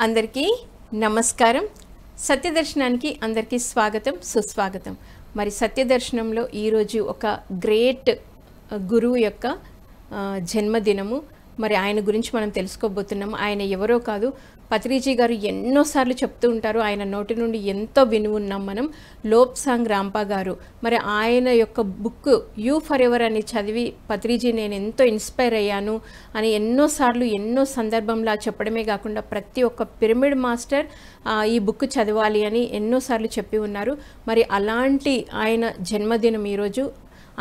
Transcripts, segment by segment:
అందరికీ నమస్కారం. సత్యదర్శనానికి అందరికీ స్వాగతం, సుస్వాగతం. మరి సత్యదర్శనంలో ఈరోజు ఒక గ్రేట్ గురువు యొక్క జన్మదినము. మరి ఆయన గురించి మనం తెలుసుకోబోతున్నాము. ఆయన ఎవరో కాదు, పత్రిజీ గారు ఎన్నోసార్లు చెప్తూ ఉంటారు. ఆయన నోటి నుండి ఎంతో విని ఉన్నాం మనం. లోబ్సాంగ్ రాంపా గారు, మరి ఆయన యొక్క బుక్ యూ ఫర్ ఎవర్ అని చదివి పత్రిజీ నేను ఎంతో ఇన్స్పైర్ అయ్యాను అని ఎన్నోసార్లు ఎన్నో సందర్భంలో చెప్పడమే కాకుండా ప్రతి ఒక్క పిరమిడ్ మాస్టర్ ఈ బుక్ చదవాలి అని ఎన్నోసార్లు చెప్పి ఉన్నారు. మరి అలాంటి ఆయన జన్మదినం ఈరోజు.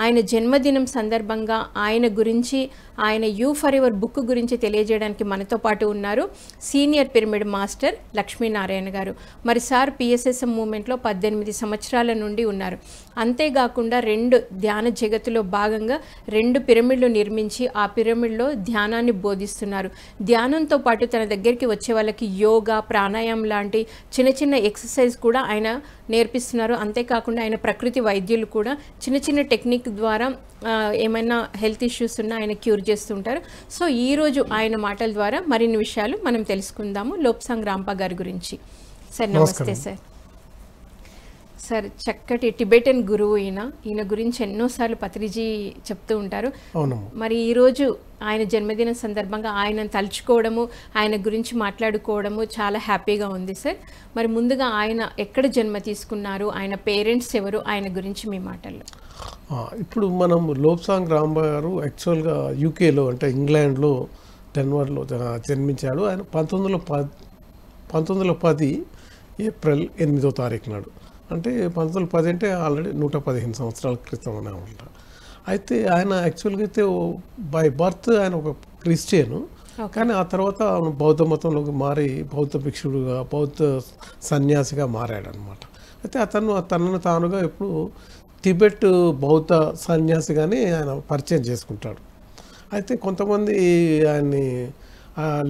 ఆయన జన్మదినం సందర్భంగా ఆయన గురించి, ఆయన యూ ఫర్ ఎవర్ బుక్ గురించి తెలియజేయడానికి మనతో పాటు ఉన్నారు సీనియర్ పిరమిడ్ మాస్టర్ లక్ష్మీనారాయణ గారు. మరి సార్ పిఎస్ఎస్ఎం మూమెంట్లో 18 సంవత్సరాల నుండి ఉన్నారు. అంతేకాకుండా 2 ధ్యాన జగత్తులో భాగంగా 2 పిరమిడ్లు నిర్మించి ఆ పిరమిడ్లో ధ్యానాన్ని బోధిస్తున్నారు. ధ్యానంతో పాటు తన దగ్గరికి వచ్చే వాళ్ళకి యోగా, ప్రాణాయామం లాంటి చిన్న చిన్న ఎక్సర్సైజ్ కూడా ఆయన నేర్పిస్తున్నారు. అంతేకాకుండా ఆయన ప్రకృతి వైద్యులు కూడా చిన్న చిన్న టెక్నిక్ ద్వారా ఏమైనా హెల్త్ ఇష్యూస్ ఉన్నా ఆయన క్యూర్ చేస్తుంటారు. సో ఈరోజు ఆయన మాటల ద్వారా మరిన్ని విషయాలు మనం తెలుసుకుందాము లోబ్సాంగ్ రాంపా గారి గురించి. సార్ నమస్తే సార్. సార్ చక్కటి టిబెటన్ గురువు ఈయన గురించి ఎన్నోసార్లు పత్రిజీ చెప్తూ ఉంటారు. మరి ఈరోజు ఆయన జన్మదిన సందర్భంగా ఆయన తలుచుకోవడము, ఆయన గురించి మాట్లాడుకోవడము చాలా హ్యాపీగా ఉంది సార్. మరి ముందుగా ఆయన ఎక్కడ జన్మ తీసుకున్నారు, ఆయన పేరెంట్స్ ఎవరు, ఆయన గురించి మీ మాటల్లో. ఇప్పుడు మనం లోబ్సాంగ్ రాంపా గారు యాక్చువల్గా యూకేలో అంటే ఇంగ్లాండ్లో డెన్వర్లో జన్మించాడు. ఆయన 1910 ఏప్రిల్ 8వ తారీఖు నాడు, అంటే 1910 అంటే ఆల్రెడీ 115 సంవత్సరాల క్రితం అనమాట. అయితే ఆయన యాక్చువల్గా అయితే బై బర్త్ ఆయన ఒక క్రిస్టియను, కానీ ఆ తర్వాత బౌద్ధ మతంలోకి మారి బౌద్ధ భిక్షుడుగా, బౌద్ధ సన్యాసిగా మారాడనమాట. అయితే తనను తానుగా ఎప్పుడు టిబెట్ బౌద్ధ సన్యాసిగానే ఆయన పరిచయం చేసుకుంటాడు. అయితే కొంతమంది ఆయన్ని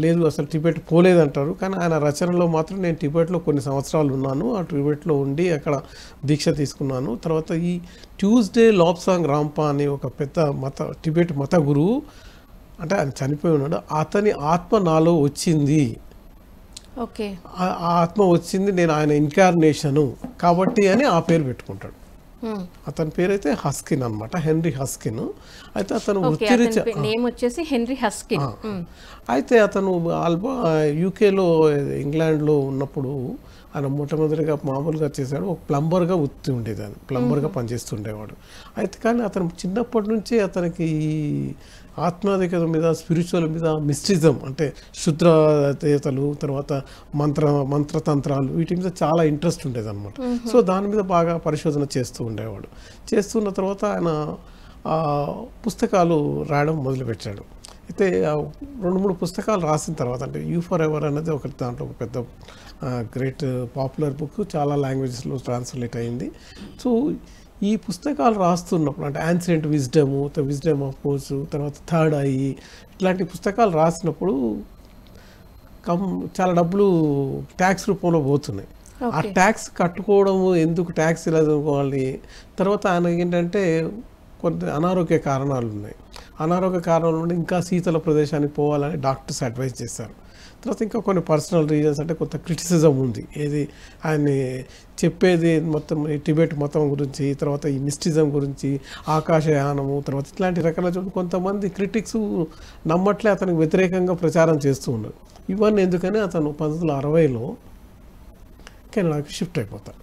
లేదు అసలు టిబెట్ పోలేదంటారు, కానీ ఆయన రచనలో మాత్రం నేను టిబెట్లో కొన్ని సంవత్సరాలు ఉన్నాను, ఆ టిబెట్లో ఉండి అక్కడ దీక్ష తీసుకున్నాను. తర్వాత ఈ ట్యూస్డే లోబ్సాంగ్ రాంపా అని ఒక పెద్ద టిబెట్ మత గురువు, అంటే ఆయన చనిపోయి ఉన్నాడు, అతని ఆత్మ నాలో వచ్చింది, ఓకే, ఆ ఆత్మ వచ్చింది, నేను ఆయన ఇన్కార్నేషను కాబట్టి అని ఆ పేరు పెట్టుకుంటాడు. అతని పేరు అయితే హస్కిన్ అనమాట, హెన్రీ హస్కిన్. అయితే అతను వృత్తిరీత్యా నేమ్ వచ్చేసి హెన్రీ హస్కిన్. అయితే అతను యూకేలో ఇంగ్లాండ్లో ఉన్నప్పుడు ఆయన మొట్టమొదటిగా మామూలుగా చేశాడు, ఒక ప్లంబర్గా వృత్తి ఉండేది, ఆయన ప్లంబర్గా పనిచేస్తుండేవాడు. అయితే కానీ అతను చిన్నప్పటి నుంచి అతనికి ఈ ఆత్మాధికత మీద, స్పిరిచువల్ మీద, మిస్టిజం అంటే శుద్ర దేవతలు, తర్వాత మంత్రతంత్రాలు, వీటి మీద చాలా ఇంట్రెస్ట్ ఉండేది అనమాట. సో దాని మీద బాగా పరిశోధన చేస్తూ ఉండేవాడు. చేస్తున్న తర్వాత ఆయన పుస్తకాలు రాయడం మొదలుపెట్టాడు. అయితే 2-3 పుస్తకాలు రాసిన తర్వాత, అంటే యూ ఫర్ ఎవర్ అనేది ఒకటి, దాంట్లో ఒక పెద్ద గ్రేట్ పాపులర్ బుక్, చాలా లాంగ్వేజెస్లో ట్రాన్స్లేట్ అయింది. సో ఈ పుస్తకాలు రాస్తున్నప్పుడు అంటే యాన్సియంట్ విజ్డము, విజ్డమ్ ఆఫ్ కోర్స్, తర్వాత థర్డ్ ఐ, ఇట్లాంటి పుస్తకాలు రాసినప్పుడు చాలా డబ్బులు ట్యాక్స్ రూపంలో పోతున్నాయి. ఆ ట్యాక్స్ కట్టుకోవడము, ఎందుకు ట్యాక్స్ ఇలా చదువుకోవాలి, తర్వాత ఆయనకి ఏంటంటే కొన్ని అనారోగ్య కారణాలు ఉన్నాయి. అనారోగ్య కారణాల నుండి ఇంకా శీతల ప్రదేశానికి పోవాలని డాక్టర్స్ అడ్వైజ్ చేశారు. తర్వాత ఇంకా కొన్ని పర్సనల్ రీజన్స్, అంటే కొంత క్రిటిసిజం ఉంది, ఏది ఆయన్ని చెప్పేది మొత్తం ఈ టిబెట్ మతం గురించి, తర్వాత ఈ మిస్టిజం గురించి, ఆకాశయానము, తర్వాత ఇట్లాంటి రకాల కొంతమంది క్రిటిక్స్ నమ్మట్లే, అతనికి వ్యతిరేకంగా ప్రచారం చేస్తూ ఉన్నారు. ఇవన్నీ ఎందుకని అతను 1960లో కెనడాకి షిఫ్ట్ అయిపోతారు.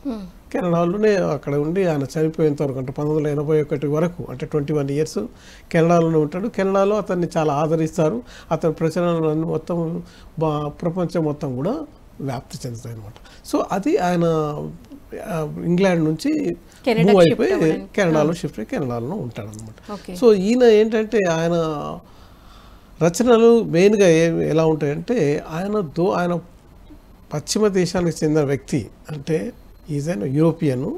కెనడాలోనే అక్కడ ఉండి ఆయన చనిపోయేంత వరకు, అంటే 1981 వరకు, అంటే 21 ఇయర్స్ కెనడాలోనే ఉంటాడు. కెనడాలో అతన్ని చాలా ఆదరిస్తారు. అతని ప్రచారాలను మొత్తం ప్రపంచం మొత్తం కూడా వ్యాప్తి చెందుతాయి అనమాట. సో అది ఆయన ఇంగ్లాండ్ నుంచి మూవ్ అయిపోయి కెనడాలో షిఫ్ట్ అయ్యి కెనడాలో ఉంటాడు అనమాట. సో ఈయన ఏంటంటే ఆయన రచనలు మెయిన్గా ఎలా ఉంటాయంటే, ఆయన పశ్చిమ దేశానికి చెందిన వ్యక్తి, అంటే ఈజ్ అయిన యూరోపియను,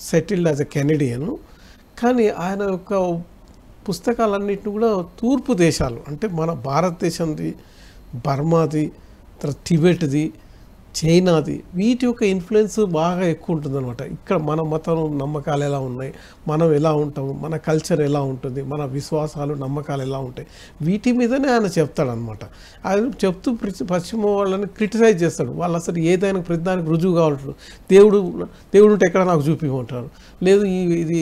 సెటిల్డ్ యాజ్ ఎ కెనడియను, కానీ ఆయన యొక్క పుస్తకాలన్నింటినీ కూడా తూర్పు దేశాలు, అంటే మన భారతదేశంది, బర్మాది, తర్వాత టిబెట్ది, చైనాది, వీటి యొక్క ఇన్ఫ్లుయెన్స్ బాగా ఎక్కువ ఉంటుందన్నమాట. ఇక్కడ మన మతం నమ్మకాలు ఎలా ఉన్నాయి, మనం ఎలా ఉంటాము, మన కల్చర్ ఎలా ఉంటుంది, మన విశ్వాసాలు నమ్మకాలు ఎలా ఉంటాయి, వీటి మీదనే ఆయన చెప్తాడనమాట. ఆయన చెప్తూ పశ్చిమ వాళ్ళని క్రిటిసైజ్ చేస్తాడు. వాళ్ళు అసలు ఏదైనా ప్రతిదానికి రుజువు కావాలంటారు. దేవుడు ఉంటే ఎక్కడ నాకు చూపించమంటారు, లేదు ఇది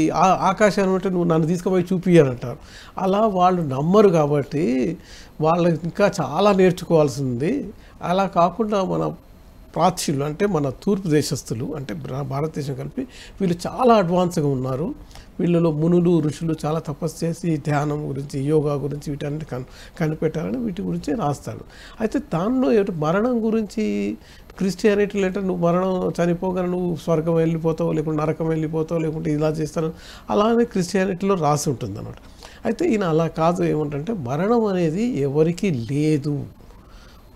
ఆకాశాన్ని ఉంటే నువ్వు నన్ను తీసుకుపోయి చూపించానంటారు. అలా వాళ్ళు నమ్మరు కాబట్టి వాళ్ళకి ఇంకా చాలా నేర్చుకోవాల్సి ఉంది. అలా కాకుండా మన ప్రాచ్యులు అంటే మన తూర్పు దేశస్తులు అంటే భారతదేశం కలిపి వీళ్ళు చాలా అడ్వాన్స్గా ఉన్నారు. వీళ్ళలో మునులు ఋషులు చాలా తపస్సు చేసి ధ్యానం గురించి, యోగా గురించి వీటన్నిటి కనిపెట్టారని వీటి గురించి రాస్తాడు. అయితే దానిలో మరణం గురించి క్రిస్టియానిటీలో అంటే నువ్వు మరణం చనిపోగానే నువ్వు స్వర్గం వెళ్ళిపోతావు, లేకుంటే నరకం వెళ్ళిపోతావు, లేకుంటే ఇలా చేస్తాను, అలానే క్రిస్టియానిటీలో రాసి ఉంటుంది అన్నమాట. అయితే ఈయన అలా కాదు, ఏమంటే మరణం అనేది ఎవరికి లేదు,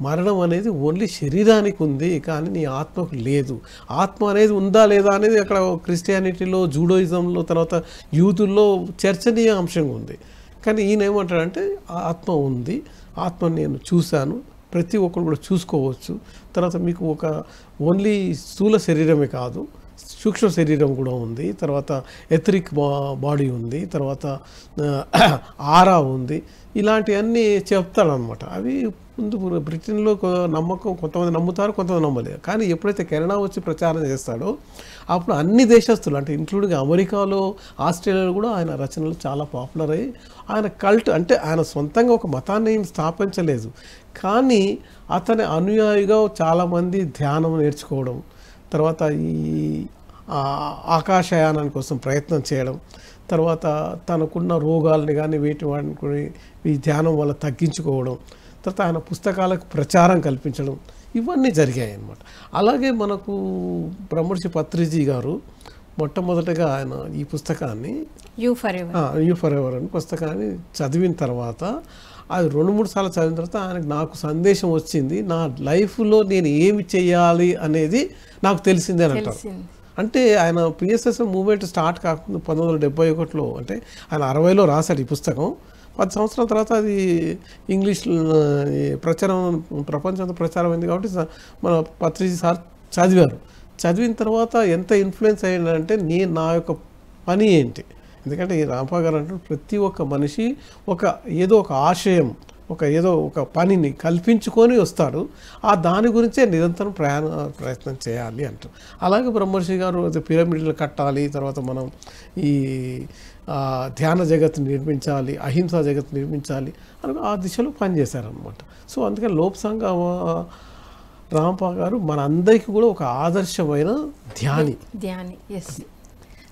మరణం అనేది ఓన్లీ శరీరానికి ఉంది కానీ నీ ఆత్మకు లేదు. ఆత్మ అనేది ఉందా లేదా అనేది అక్కడ క్రిస్టియానిటీలో, జూడోయిజంలో, తర్వాత యూదుల్లో చర్చనీయ అంశంగా ఉంది. కానీ ఈయన ఏమంటాడంటే ఆత్మ ఉంది, ఆత్మని నేను చూశాను, ప్రతి ఒక్కరు కూడా చూసుకోవచ్చు. తర్వాత మీకు ఒక ఓన్లీ స్థూల శరీరమే కాదు, సూక్ష్మ శరీరం కూడా ఉంది, తర్వాత ఎథరిక్ బాడీ ఉంది, తర్వాత ఆరా ఉంది, ఇలాంటివన్నీ చెప్తాడనమాట. అవి ముందు బ్రిటన్లో నమ్మకం, కొంతమంది నమ్ముతారు, కొంతమంది నమ్మలేరు. కానీ ఎప్పుడైతే కెనడా వచ్చి ప్రచారం చేస్తాడో అప్పుడు అన్ని దేశస్తులు అంటే ఇంక్లూడింగ్ అమెరికాలో, ఆస్ట్రేలియాలో కూడా ఆయన రచనలు చాలా పాపులర్ అయ్యి ఆయన కల్ట్ అంటే ఆయన సొంతంగా ఒక మతాన్ని ఏం స్థాపించలేదు, కానీ అతని అనుయాయిగా చాలామంది ధ్యానం నేర్చుకోవడం, తర్వాత ఈ ఆకాశయానం కోసం ప్రయత్నం చేయడం, తర్వాత తనకున్న రోగాలని కానీ వాటిని ఈ ధ్యానం వల్ల తగ్గించుకోవడం, తర్వాత ఆయన పుస్తకాలకు ప్రచారం కల్పించడం, ఇవన్నీ జరిగాయి అన్నమాట. అలాగే మనకు బ్రహ్మర్షి పత్రిజీ గారు మొట్టమొదటిగా ఆయన ఈ పుస్తకాన్ని యూ ఫర్ ఎవర్ అని పుస్తకాన్ని చదివిన తర్వాత అది 2-3 సార్లు చదివిన తర్వాత ఆయనకు నాకు సందేశం వచ్చింది, నా లైఫ్లో నేను ఏమి చేయాలి అనేది నాకు తెలిసిందే అని అంటారు. అంటే ఆయన పిఎస్ఎస్ఎం మూవ్మెంట్ స్టార్ట్ కాకుండా 1971లో అంటే ఆయన 60లో రాశాడు ఈ పుస్తకం. 10 సంవత్సరాల తర్వాత అది ఇంగ్లీష్ ప్రచారం ప్రపంచంతో ప్రచారం అయింది కాబట్టి మన పత్రిజీ సార్ చదివారు. చదివిన తర్వాత ఎంత ఇన్ఫ్లుయెన్స్ అయ్యిందంటే నా యొక్క పని ఏంటి, ఎందుకంటే ఈ రాంపా గారు అంటే ప్రతి ఒక్క మనిషి ఏదో ఒక ఆశయం, ఏదో ఒక పనిని కల్పించుకొని వస్తాడు, దాని గురించే నిరంతరం ప్రయత్నం చేయాలి అంటారు. అలాగే బ్రహ్మర్షి గారు పిరమిడ్లు కట్టాలి, తర్వాత మనం ఈ ధ్యాన జగత్తుని నిర్మించాలి, అహింసా జగత్తు నిర్మించాలి అని ఆ దిశలో పనిచేశారనమాట. సో అందుకని లోప్సాంగ్ రాంపా గారు మన అందరికీ కూడా ఒక ఆదర్శమైన ధ్యాని. ఎస్,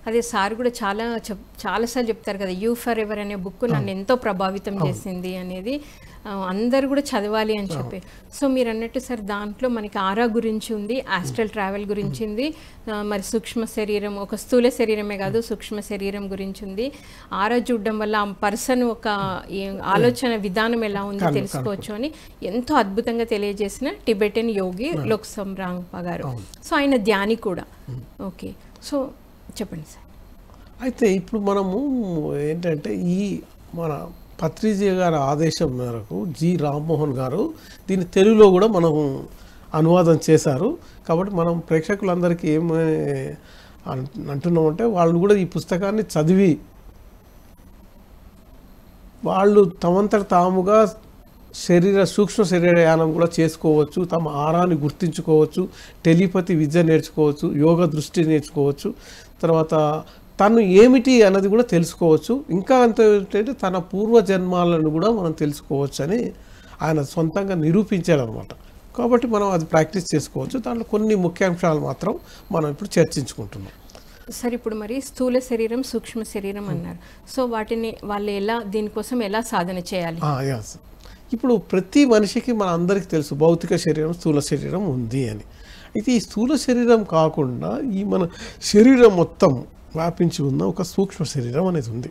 అదే సార్ కూడా చాలాసార్లు చెప్తారు కదా, యూ ఫర్ ఎవర్ అనే బుక్ నన్ను ఎంతో ప్రభావితం చేసింది అనేది అందరు కూడా చదవాలి అని చెప్పి. సో మీరు అన్నట్టు సార్ దాంట్లో మనకి ఆరా గురించి ఉంది, ఆస్ట్రల్ ట్రావెల్ గురించి ఉంది, మరి సూక్ష్మ శరీరం, ఒక స్థూల శరీరమే కాదు సూక్ష్మ శరీరం గురించి ఉంది. ఆరా చూడడం వల్ల ఆ పర్సన్ ఒక ఆలోచన విధానం ఎలా ఉందో తెలుసుకోవచ్చు అని ఎంతో అద్భుతంగా తెలియజేసిన టిబెటన్ యోగి లోప్సాంగ్ రాంపా గారు. సో ఆయన ధ్యాని కూడా. ఓకే, సో చెప్పండి సార్. అయితే ఇప్పుడు మనము ఏంటంటే ఈ మన పత్రిజీ గారి ఆదేశం మేరకు జి రామ్మోహన్ గారు దీన్ని తెలుగులో కూడా మనం అనువాదం చేశారు. కాబట్టి మనం ప్రేక్షకులందరికీ ఏమి అంటున్నామంటే వాళ్ళు కూడా ఈ పుస్తకాన్ని చదివి వాళ్ళు తమంతట తాముగా సూక్ష్మ శరీరయానం కూడా చేసుకోవచ్చు, తమ ఆరాన్ని గుర్తించుకోవచ్చు, టెలిపతి విద్య నేర్చుకోవచ్చు, యోగ దృష్టి నేర్చుకోవచ్చు, తర్వాత తను ఏమిటి అన్నది కూడా తెలుసుకోవచ్చు. ఇంకా అంతే తన పూర్వజన్మాలను కూడా మనం తెలుసుకోవచ్చు అని ఆయన సొంతంగా నిరూపించాడనమాట. కాబట్టి మనం అది ప్రాక్టీస్ చేసుకోవచ్చు. దాంట్లో కొన్ని ముఖ్యాంశాలు మాత్రం మనం ఇప్పుడు చర్చించుకుంటున్నాం. సార్ ఇప్పుడు మరి స్థూల శరీరం, సూక్ష్మ శరీరం అన్నారు. సో వాళ్ళు దీనికోసం ఎలా సాధన చేయాలి? ఇప్పుడు ప్రతి మనిషికి మన అందరికీ తెలుసు భౌతిక శరీరం, స్థూల శరీరం ఉంది అని. అయితే ఈ స్థూల శరీరం కాకుండా ఈ మన శరీరం మొత్తం వ్యాపించి ఉన్న ఒక సూక్ష్మ శరీరం అనేది ఉంది.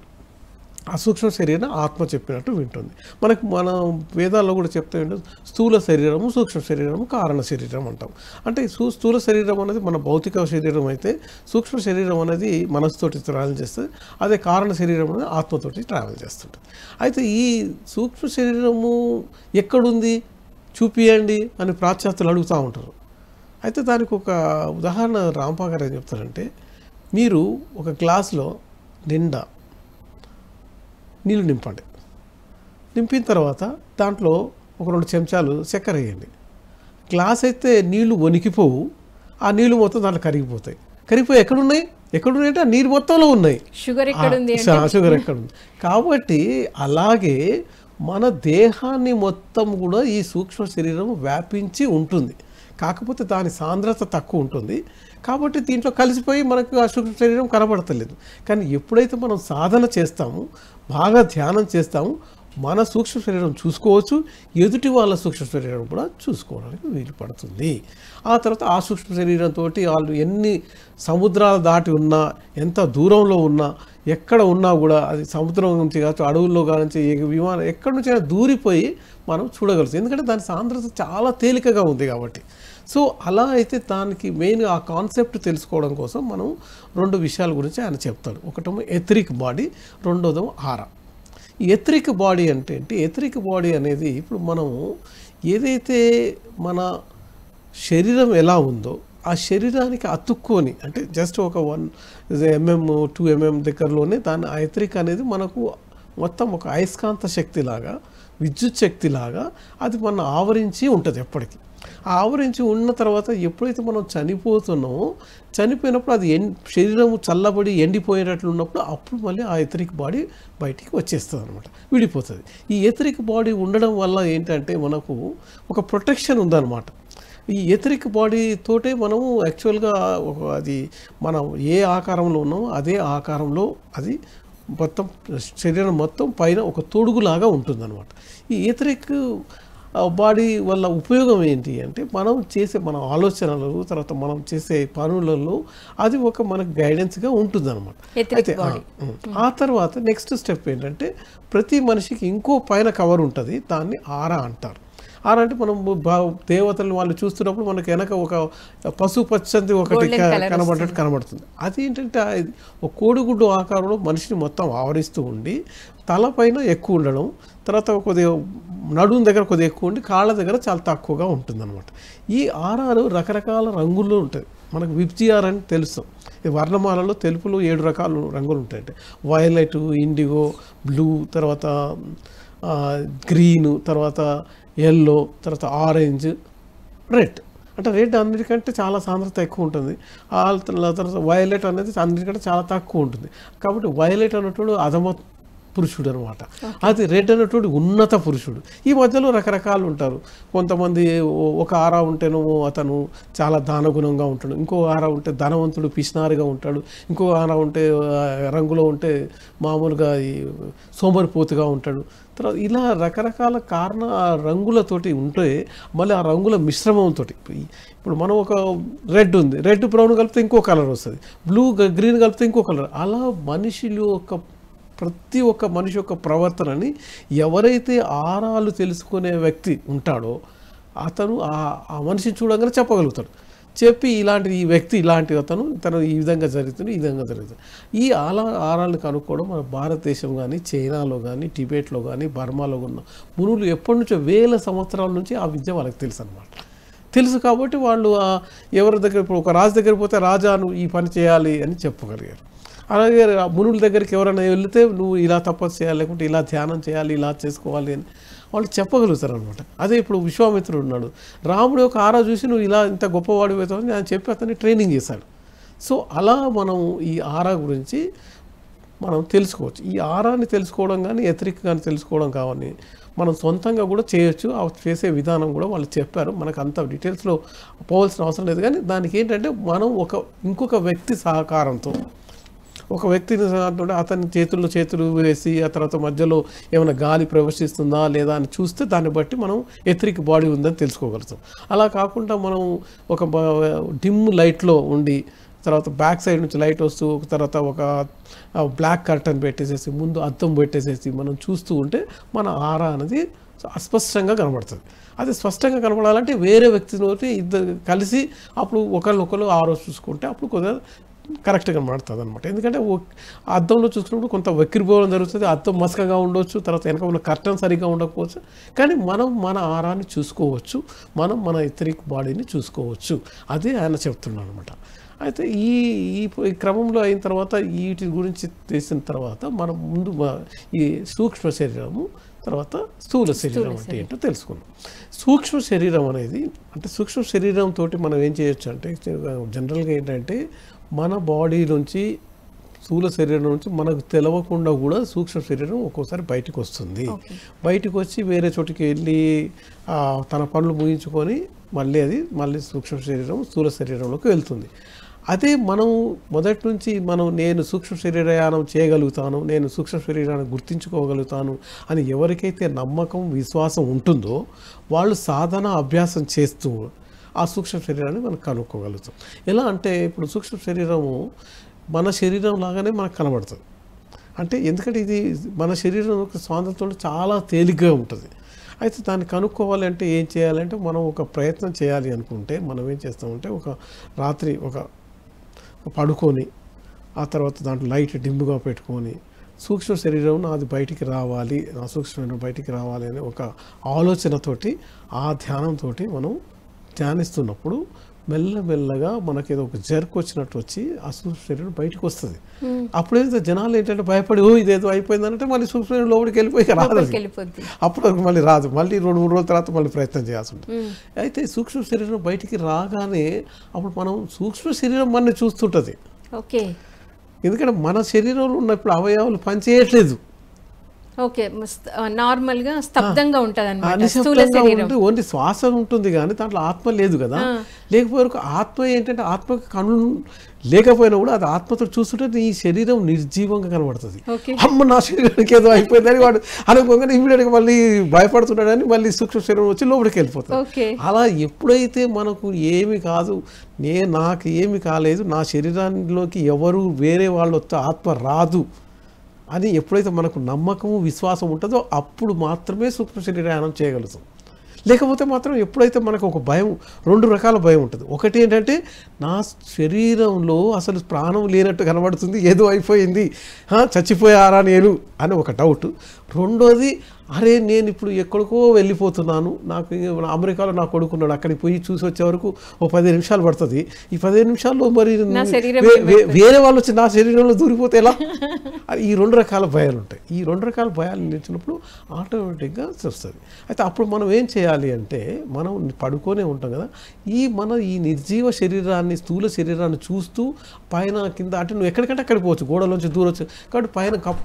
ఆ సూక్ష్మ శరీరం ఆత్మ చెప్పినట్టు వింటుంది. మన వేదాల్లో కూడా చెప్తే స్థూల శరీరము, సూక్ష్మ శరీరము, కారణ శరీరం అంటాం. అంటే స్థూల శరీరం అనేది మన భౌతిక శరీరం అయితే, సూక్ష్మ శరీరం అనేది మనసుతోటి ట్రావెల్ చేస్తుంది, అదే కారణ శరీరం అనేది ఆత్మతోటి ట్రావెల్ చేస్తుంటుంది. అయితే ఈ సూక్ష్మ శరీరము ఎక్కడుంది చూపియండి అని పాశ్చాత్యులు అడుగుతూ ఉంటారు. అయితే దానికి ఒక ఉదాహరణ రాంపా గారు ఏం చెప్తారంటే, మీరు ఒక గ్లాసులో నిండా నీళ్ళు నింపండి. నింపిన తర్వాత దాంట్లో ఒక 2 చెంచాలు చక్కెర వేయండి. గ్లాస్ అయితే నీళ్లు వణికిపోవు, ఆ నీళ్లు మొత్తం దాంట్లో కరిగిపోతాయి. కరిగిపోయి ఎక్కడున్నాయంటే ఆ నీరు మొత్తంలో ఉన్నాయి. షుగర్ ఎక్కడుంది? షుగర్ ఎక్కడుంది. కాబట్టి అలాగే మన దేహాన్ని మొత్తం కూడా ఈ సూక్ష్మ శరీరం వ్యాపించి ఉంటుంది. కాకపోతే దాని సాంద్రత తక్కువ ఉంటుంది. కాబట్టి దీంట్లో కలిసిపోయి మనకు ఆ సూక్ష్మ శరీరం కనబడతలేదు. కానీ ఎప్పుడైతే మనం సాధన చేస్తామో, బాగా ధ్యానం చేస్తామో, మన సూక్ష్మ శరీరం చూసుకోవచ్చు, ఎదుటి వాళ్ళ సూక్ష్మ శరీరం కూడా చూసుకోవడానికి వీలు పడుతుంది. ఆ తర్వాత ఆ సూక్ష్మ శరీరంతో వాళ్ళు ఎన్ని సముద్రాలు దాటి ఉన్నా, ఎంత దూరంలో ఉన్నా, ఎక్కడ ఉన్నా కూడా అది సముద్రం నుంచి కావచ్చు, అడవుల్లో కావచ్చు, విమానం ఎక్కడి నుంచి అయినా దూరిపోయి మనం చూడగలుగుతాం. ఎందుకంటే దాని సాంద్రత చాలా తేలికగా ఉంది కాబట్టి. సో అలా అయితే దానికి మెయిన్ ఆ కాన్సెప్ట్ తెలుసుకోవడం కోసం మనం 2 విషయాల గురించి ఆయన చెప్తాడు. ఒకటేమో ఎథరిక్ బాడీ, రెండోదేమో ఆరా. ఈ ఎథరిక్ బాడీ అంటే ఏంటి? ఎథరిక్ బాడీ అనేది ఇప్పుడు మనం ఏదైతే మన శరీరం ఎలా ఉందో ఆ శరీరానికి అతుక్కొని, అంటే జస్ట్ ఒక 1 mm 2 mm దగ్గరలోనే దాని ఆ ఎథరిక్ అనేది మనకు మొత్తం ఒక అయస్కాంత శక్తిలాగా, విద్యుత్ శక్తిలాగా అది మన ఆవరించి ఉంటుంది ఎప్పటికీ. ఆ ఆవరించి ఉన్న తర్వాత ఎప్పుడైతే మనం చనిపోతున్నామో, చనిపోయినప్పుడు అది శరీరము చల్లబడి ఎండిపోయేటట్లు ఉన్నప్పుడు అప్పుడు మళ్ళీ ఆ ఎథరిక్ బాడీ బయటికి వచ్చేస్తుంది అనమాట, విడిపోతుంది. ఈ ఎథరిక్ బాడీ ఉండడం వల్ల ఏంటంటే మనకు ఒక ప్రొటెక్షన్ ఉందన్నమాట. ఈ ఎథరిక్ బాడీ తోటే మనము యాక్చువల్గా అది మనం ఏ ఆకారంలో ఉన్నామో అదే ఆకారంలో అది మొత్తం శరీరం మొత్తం పైన ఒక తొడుగులాగా ఉంటుందన్నమాట. ఈ ఎథరిక్ బాడీ వల్ల ఉపయోగం ఏంటి అంటే, మనం చేసే మన ఆలోచనలు, తర్వాత మనం చేసే పనులలో అది ఒక మనకు గైడెన్స్గా ఉంటుందన్నమాట. అయితే ఆ తర్వాత నెక్స్ట్ స్టెప్ ఏంటంటే, ప్రతి మనిషికి ఇంకో పైన కవర్ ఉంటుంది, దాన్ని ఆరా అంటారు. ఆరా అంటే మనం దేవతలను వాళ్ళు చూస్తున్నప్పుడు మనకి వెనక ఒక పసుపు పచ్చంది ఒకటి కనబడ్డట్టు కనబడుతుంది. అది ఏంటంటే ఒక కోడిగుడ్డు ఆకారంలో మనిషిని మొత్తం ఆవరిస్తూ ఉండి, తలపైన ఎక్కువ ఉండడం, తర్వాత కొద్దిగా నడుము దగ్గర కొద్దిగా ఎక్కువ ఉండి, కాళ్ళ దగ్గర చాలా తక్కువగా ఉంటుందన్నమాట. ఈ ఆరాలు రకరకాల రంగుల్లో ఉంటాయి. మనకు విప్జిఆర్ అని తెలుస్తాం. ఈ వర్ణమాలలో తెలుపులో 7 రకాల రంగులు ఉంటాయంటే వైలెట్, ఇండిగో, బ్లూ, తర్వాత గ్రీను, తర్వాత ఎల్లో, తర్వాత ఆరెంజ్, రెడ్. అంటే రెడ్ అన్నిటికంటే చాలా సాంద్రత ఎక్కువ ఉంటుంది. తర్వాత వైలెట్ అనేది అన్నిటికంటే చాలా తక్కువ ఉంటుంది. కాబట్టి వైలెట్ అన్నటువంటి అధమ పురుషుడు అనమాట. అది రెడ్ అన్నటువంటి ఉన్నత పురుషుడు. ఈ మధ్యలో రకరకాలు ఉంటారు. కొంతమంది ఒక ఆరా ఉంటేనేమో అతను చాలా దానగుణంగా ఉంటాడు, ఇంకో ఆరా ఉంటే ధనవంతుడు పిసినారిగా ఉంటాడు, ఇంకో ఆరా ఉంటే రంగులో ఉంటే మామూలుగా ఈ సోమరిపోతుగా ఉంటాడు. తర్వాత ఇలా రకరకాల రంగులతోటి ఉంటే మళ్ళీ ఆ రంగుల మిశ్రమంతో, ఇప్పుడు మనం ఒక రెడ్ ఉంది, రెడ్ బ్రౌన్ కలిపితే ఇంకో కలర్ వస్తుంది, బ్లూ గ్రీన్ కలిపితే ఇంకో కలర్. అలా ప్రతి ఒక్క మనిషి యొక్క ప్రవర్తనని ఎవరైతే ఆరాలు తెలుసుకునే వ్యక్తి ఉంటాడో అతను ఆ మనిషిని చూడంగానే చెప్పగలుగుతాడు. చెప్పి ఈ వ్యక్తి ఇలాంటి తను ఈ విధంగా జరుగుతుంది, ఈ విధంగా జరుగుతుంది. ఈ ఆరాలను కనుక్కోవడం మన భారతదేశం కానీ, చైనాలో కానీ, టిబెట్లో కానీ, బర్మాలో ఉన్న మునులు ఎప్పటి నుంచో 1000 సంవత్సరాల నుంచి ఆ విద్య వాళ్ళకి తెలుసు అనమాట. తెలుసు కాబట్టి వాళ్ళు ఎవరి దగ్గర, ఇప్పుడు ఒక రాజు దగ్గర పోతే రాజాను ఈ పని చేయాలి అని చెప్పగలిగారు. అలాగే మునుల దగ్గరికి ఎవరైనా వెళితే నువ్వు ఇలా తపస్సు చేయాలి, లేకుంటే ఇలా ధ్యానం చేయాలి, ఇలా చేసుకోవాలి అని వాళ్ళు చెప్పగలుగుతారు అనమాట. అదే ఇప్పుడు విశ్వామిత్రుడు ఉన్నాడు, రాముడు యొక్క ఆరా చూసి నువ్వు ఇలా ఇంత గొప్పవాడు అవుతావని ఆయన చెప్పి అతన్ని ట్రైనింగ్ చేశాడు. సో అలా మనం ఈ ఆరా గురించి మనం తెలుసుకోవచ్చు. ఈ ఆరాన్ని తెలుసుకోవడం కానీ, ఎథరిక్ కానీ తెలుసుకోవడం కావాలి మనం సొంతంగా కూడా చేయొచ్చు. చేసే విధానం కూడా వాళ్ళు చెప్పారు. మనకు అంత డీటెయిల్స్లో పోవాల్సిన అవసరం లేదు. కానీ దానికి ఏంటంటే మనం ఇంకొక వ్యక్తి సహకారంతో, ఒక వ్యక్తిని అతని చేతులు వేసి ఆ తర్వాత మధ్యలో ఏమైనా గాలి ప్రవేశిస్తుందా లేదా అని చూస్తే దాన్ని బట్టి మనం ఎథరిక్ బాడీ ఉందని తెలుసుకోగలుగుతాం. అలా కాకుండా మనం ఒక డిమ్ లైట్లో ఉండి, తర్వాత బ్యాక్ సైడ్ నుంచి లైట్ వస్తూ, తర్వాత ఒక బ్లాక్ కర్టన్ పెట్టేసేసి, ముందు అద్దం పెట్టేసేసి మనం చూస్తూ ఉంటే మన ఆరా అనేది అస్పష్టంగా కనబడుతుంది. అది స్పష్టంగా కనబడాలంటే వేరే వ్యక్తితోటి ఇద్దరు కలిసి అప్పుడు ఒకరినొకరు ఆరా చూసుకుంటే అప్పుడు కొద్దిగా కరెక్ట్గా మాడుతుంది అనమాట. ఎందుకంటే అద్దంలో చూసుకున్నప్పుడు కొంత వక్రీభవనం జరుగుతుంది, అద్దం మసకగా ఉండవచ్చు, తర్వాత వెనక ఉన్న కర్టన్ సరిగ్గా ఉండకపోవచ్చు, కానీ మనం మన ఆరాన్ని చూసుకోవచ్చు, మనం మన ఎథరిక్ బాడీని చూసుకోవచ్చు. అదే ఆయన చెప్తున్నాడు అనమాట. అయితే ఈ క్రమంలో అయిన తర్వాత వీటి గురించి తెలిసిన తర్వాత మనం ముందు ఈ సూక్ష్మ శరీరము తర్వాత స్థూల శరీరం అంటే ఏంటో తెలుసుకున్నాం. సూక్ష్మ శరీరం అనేది అంటే సూక్ష్మ శరీరంతో మనం ఏం చేయొచ్చు అంటే జనరల్గా ఏంటంటే మన బాడీ నుంచి స్థూల శరీరం నుంచి మనకు తెలవకుండా కూడా సూక్ష్మ శరీరం ఒక్కోసారి బయటకు వస్తుంది. బయటకు వచ్చి వేరే చోటికి వెళ్ళి తన పనులు ముగించుకొని మళ్ళీ సూక్ష్మ శరీరం స్థూల శరీరంలోకి వెళ్తుంది. అదే మనం మొదటి నుంచి నేను సూక్ష్మ శరీరయానం చేయగలుగుతాను, నేను సూక్ష్మ శరీరాన్ని గుర్తించుకోగలుగుతాను అని ఎవరికైతే నమ్మకం విశ్వాసం ఉంటుందో వాళ్ళు సాధన అభ్యాసం చేస్తూ ఆ సూక్ష్మ శరీరాన్ని మనం కనుక్కోగలుగుతాం. ఎలా అంటే ఇప్పుడు సూక్ష్మ శరీరము మన శరీరం లాగానే మనకు కనబడుతుంది. అంటే ఎందుకంటే ఇది మన శరీరం స్వాతంత్రంతో చాలా తేలిగ్గా ఉంటుంది. అయితే దాన్ని కనుక్కోవాలంటే ఏం చేయాలంటే మనం ఒక ప్రయత్నం చేయాలి అనుకుంటే మనం ఏం చేస్తామంటే ఒక రాత్రి పడుకొని ఆ తర్వాత దాంట్లో లైట్ డిమ్గా పెట్టుకొని సూక్ష్మ శరీరం నాది బయటికి రావాలి, నా సూక్ష్మ శరీరం బయటికి రావాలి అనే ఒక ఆలోచనతోటి ఆ ధ్యానంతో మనం ధ్యానిస్తున్నప్పుడు మెల్లమెల్లగా మనకేదో ఒక జర్క్ వచ్చినట్టు వచ్చి ఆ సూక్ష్మ శరీరం బయటకు వస్తుంది. అప్పుడైతే జనాలు ఏంటంటే భయపడి ఇదేదో అయిపోయిందంటే మళ్ళీ సూక్ష్మ శరీరం లోపలికి వెళ్ళిపోయి రాదు, అప్పుడు మళ్ళీ రాదు, మళ్ళీ 2-3 రోజుల తర్వాత మళ్ళీ ప్రయత్నం చేయాల్సి ఉంటుంది. అయితే సూక్ష్మ శరీరం బయటికి రాగానే అప్పుడు మనం సూక్ష్మ శరీరం మనని చూస్తుంటుంది. ఎందుకంటే మన శరీరంలో ఉన్నప్పుడు అవయవాలు పనిచేయట్లేదు. నార్మల్గా స్తబ్దంగా ఉంటుంది, ఓన్లీ శ్వాస ఉంటుంది కానీ దాంట్లో ఆత్మ లేదు కదా. లేకపోతే ఆత్మ ఏంటంటే ఆత్మకు కన్ను లేకపోయినా కూడా అది ఆత్మతో చూస్తుంటే ఈ శరీరం నిర్జీవంగా కనబడుతుంది. అమ్మ నా శరీరానికి ఏదో అయిపోయిందని వాడు అనుకోగానే ఇమీడియట్గా మళ్ళీ భయపడుతున్నాడని మళ్ళీ సూక్ష్మ శరీరం వచ్చి లోపలికి వెళ్ళిపోతుంది. అలా ఎప్పుడైతే మనకు ఏమి కాదు, నాకు ఏమి కాలేదు, నా శరీరంలోకి ఎవరు వేరే వాళ్ళు వస్తే ఆత్మ రాదు అని ఎప్పుడైతే మనకు నమ్మకము విశ్వాసం ఉంటుందో అప్పుడు మాత్రమే సూక్ష్మ శరీరయానం చేయగలుగుతాం. లేకపోతే మాత్రం ఎప్పుడైతే మనకు ఒక భయం, 2 రకాల భయం ఉంటుంది. ఒకటి ఏంటంటే నా శరీరంలో అసలు ప్రాణం లేనట్టు కనబడుతుంది, ఏదో అయిపోయింది, చచ్చిపోయారా నేను అని ఒక డౌట్. రెండోది అరే నేను ఇప్పుడు ఎక్కడికో వెళ్ళిపోతున్నాను, నాకు అమెరికాలో నా కొడుకున్నాడు, అక్కడికి పోయి చూసి వచ్చే వరకు 15 నిమిషాలు పడుతుంది, ఈ 15 నిమిషాల్లో మరి వేరే వాళ్ళు వచ్చి నా శరీరంలో దూరిపోతే ఎలా? ఈ 2 రకాల భయాలు ఉంటాయి. ఈ 2 రకాల భయాలు నిలిచినప్పుడు ఆటోమేటిక్గా వస్తుంది. అయితే అప్పుడు మనం ఏం చేయాలి అంటే మనం పడుకొనే ఉంటాం కదా, ఈ నిర్జీవ శరీరాన్ని స్థూల శరీరాన్ని చూస్తూ పైన కింద అటు నువ్వు ఎక్కడికంటే అక్కడికి పోవచ్చు, గోడలోంచి దూరవచ్చు, కాబట్టి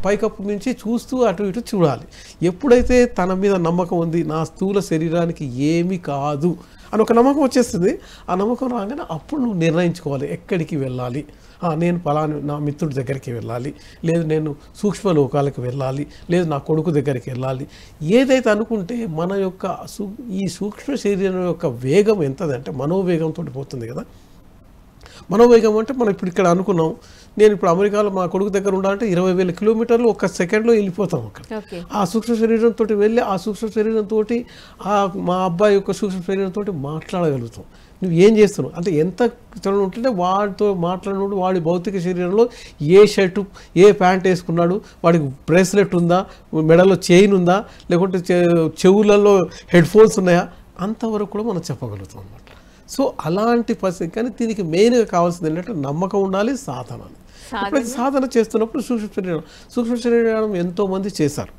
పైకప్పు నుంచి చూస్తూ అటు ఇటు చూడాలి. ఎప్పుడైతే తన మీద నమ్మకం ఉంది, నా స్థూల శరీరానికి ఏమీ కాదు అని ఒక నమ్మకం వచ్చేస్తుంది, ఆ నమ్మకం రాగానే అప్పుడు నువ్వు నిర్ణయించుకోవాలి ఎక్కడికి వెళ్ళాలి. నేను నా మిత్రుడి దగ్గరికి వెళ్ళాలి, లేదు నేను సూక్ష్మ లోకాలకు వెళ్ళాలి, లేదు నా కొడుకు దగ్గరికి వెళ్ళాలి. ఏదైతే అనుకుంటే మన యొక్క ఈ సూక్ష్మ శరీరం యొక్క వేగం ఎంతదంటే మనోవేగంతో పోతుంది కదా. మనోవేగం అంటే మనం ఇప్పుడు ఇక్కడ అనుకున్నాం, నేను ఇప్పుడు అమెరికాలో మా కొడుకు దగ్గర ఉండాలంటే 20,000 కిలోమీటర్లు 1 సెకండ్లో వెళ్ళిపోతాం అక్కడ. ఆ సూక్ష్మ శరీరంతో వెళ్ళి ఆ సూక్ష్మ శరీరంతో మా అబ్బాయి యొక్క సూక్ష్మ శరీరంతో మాట్లాడగలుగుతాం. నువ్వు ఏం చేస్తున్నావు అంటే ఎంత చదువు ఉంటుంటే వాడితో మాట్లాడినప్పుడు వాడి భౌతిక శరీరంలో ఏ షర్టు ఏ ప్యాంట్ వేసుకున్నాడు, వాడికి బ్రేస్లెట్ ఉందా, మెడలో చైన్ ఉందా, లేకుంటే చెవులలో హెడ్ ఫోన్స్ ఉన్నాయా, అంతవరకు కూడా మనం చెప్పగలుగుతాం అన్నమాట. సో అలాంటి పరిస్థితి. కానీ దీనికి మెయిన్గా కావాల్సింది ఏంటంటే నమ్మకం ఉండాలి, సాధన. ఎప్పుడైతే సాధన చేస్తున్నప్పుడు సూక్ష్మ శరీరం ఎంతోమంది చేశారు.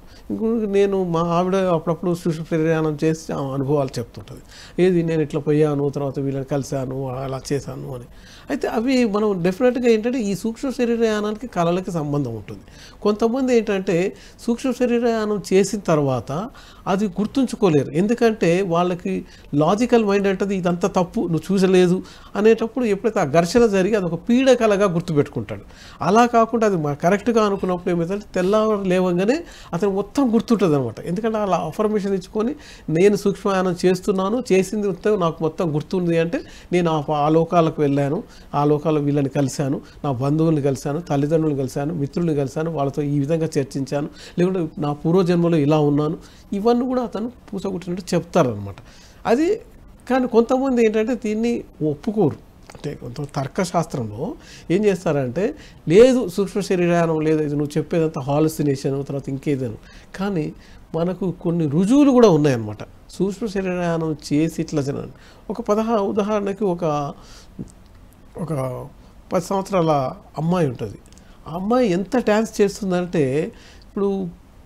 నేను మా ఆవిడ అప్పుడప్పుడు సూక్ష్మ శరీరయానం చేసి అనుభవాలు చెప్తుంటుంది, ఏది నేను ఇట్లా పోయాను, తర్వాత వీళ్ళని కలిశాను, అలా చేశాను అని. అయితే అవి మనం డెఫినెట్గా ఏంటంటే ఈ సూక్ష్మ శరీరయానానికి కళలకి సంబంధం ఉంటుంది. కొంతమంది ఏంటంటే సూక్ష్మ శరీరయానం చేసిన తర్వాత అది గుర్తుంచుకోలేరు, ఎందుకంటే వాళ్ళకి లాజికల్ మైండ్ అంటది ఇదంతా తప్పు, నువ్వు చూసలేదు అనేటప్పుడు ఎప్పుడైతే ఆ ఘర్షణ జరిగి అది ఒక పీడకలగా గుర్తుపెట్టుకుంటాడు. అలా కాకుండా అది కరెక్ట్గా అనుకున్నప్పుడు ఏమైతే తెల్లవారు లేవగానే అతను మొత్తం గుర్తుంటుంది అనమాట. ఎందుకంటే అలా అఫర్మేషన్ ఇచ్చుకొని నేను సూక్ష్మయానం చేస్తున్నాను, చేసింది నాకు మొత్తం గుర్తుంది అంటే నేను ఆ లోకాలకు వెళ్ళాను, ఆ లోకాల్లో వీళ్ళని కలిశాను, నా బంధువుల్ని కలిశాను, తల్లిదండ్రులను కలిశాను, మిత్రుల్ని కలిశాను, వాళ్ళతో ఈ విధంగా చర్చించాను, లేకుంటే నా పూర్వజన్మలో ఇలా ఉన్నాను, ఇవన్నీ కూడా అతను పూసగుట్టినట్టు చెప్తారనమాట. అది కానీ కొంతమంది ఏంటంటే దీన్ని ఒప్పుకోరు. అంటే కొంత తర్కశాస్త్రంలో ఏం చేస్తారంటే లేదు సూక్ష్మ శరీరయానం లేదు, ఇది నువ్వు చెప్పేదంతా హాలుసినేషన్ తర్వాత ఇంకేదను, కానీ మనకు కొన్ని రుజువులు కూడా ఉన్నాయన్నమాట. సూక్ష్మ శరీరయానం చేసి ఇట్లా జనాన్ని ఒక ఉదాహరణకి ఒక 10 సంవత్సరాల అమ్మాయి ఉంటుంది. ఆ అమ్మాయి ఎంత డ్యాన్స్ చేస్తుందంటే ఇప్పుడు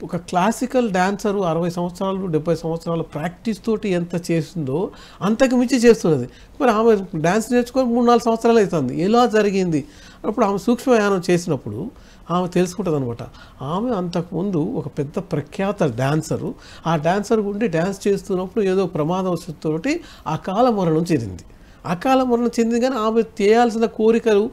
ఒక క్లాసికల్ డ్యాన్సరు 60 సంవత్సరాలు 70 సంవత్సరాల ప్రాక్టీస్ తోటి ఎంత చేస్తుందో అంతకు మించి చేస్తున్నది. మరి ఆమె డ్యాన్స్ నేర్చుకొని 3-4 సంవత్సరాలు అవుతుంది. ఎలా జరిగింది అప్పుడు ఆమె సూక్ష్మయానం చేసినప్పుడు ఆమె తెలుసుకుంటుంది అనమాట. ఆమె అంతకుముందు ఒక పెద్ద ప్రఖ్యాత డాన్సరు, ఆ డాన్సర్ ఉండి డ్యాన్స్ చేస్తున్నప్పుడు ఏదో ప్రమాదవశాత్తోటి అకాల మరణం చెందింది. అకాల మరణం చెందింది కానీ ఆమె చేయాల్సిన కోరికలు